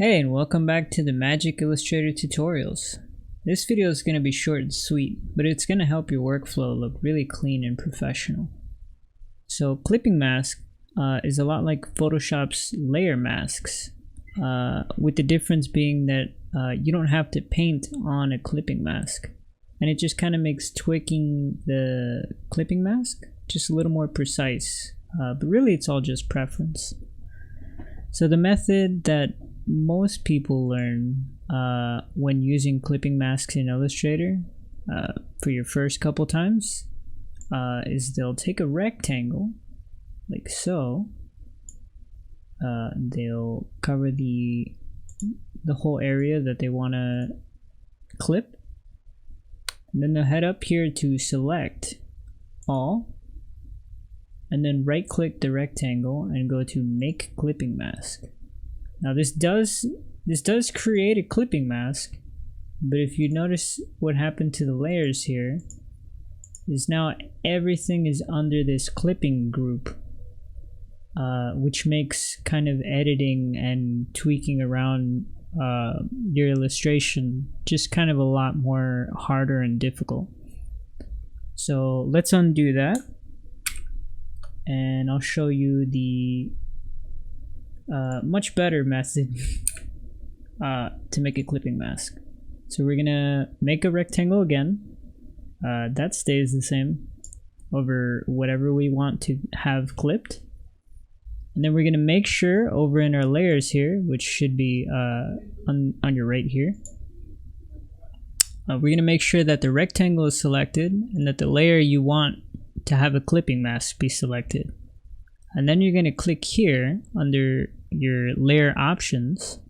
Hey, and welcome back to the Magic Illustrator tutorials. This video is going to be short and sweet, but it's going to help your workflow look really clean and professional. So clipping mask is a lot like Photoshop's layer masks, with the difference being that you don't have to paint on a clipping mask, and it just kind of makes tweaking the clipping mask just a little more precise, but really it's all just preference. So the method that most people learn when using clipping masks in Illustrator for your first couple times is they'll take a rectangle like so. They'll cover the whole area that they want to clip, and then they'll head up here to select all, and then right click the rectangle and go to make clipping mask. Now this does create a clipping mask, but if you notice what happened to the layers here is now everything is under this clipping group, which makes kind of editing and tweaking around your illustration just kind of a lot more harder and difficult. So let's undo that, and I'll show you the much better method to make a clipping mask. So we're gonna make a rectangle again. That stays the same over whatever we want to have clipped, and then we're gonna make sure over in our layers here, which should be on your right here, we're gonna make sure that the rectangle is selected and that the layer you want to have a clipping mask be selected. And then you're gonna click here under your layer options,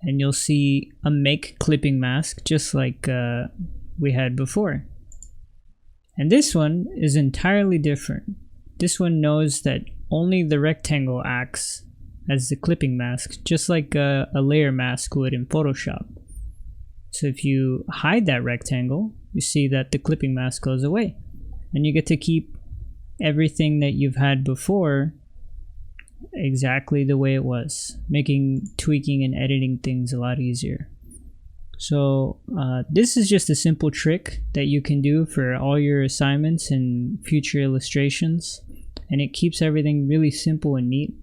and you'll see a make clipping mask just like we had before. And this one is entirely different. This one knows that only the rectangle acts as the clipping mask, just like a layer mask would in Photoshop. So if you hide that rectangle, you see that the clipping mask goes away, and you get to keep everything that you've had before exactly the way it was, making tweaking and editing things a lot easier. So this is just a simple trick that you can do for all your assignments and future illustrations, and it keeps everything really simple and neat,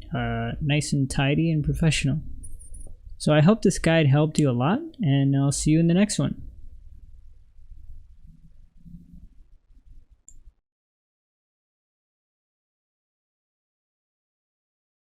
nice and tidy and professional. So I hope this guide helped you a lot, and I'll see you in the next one.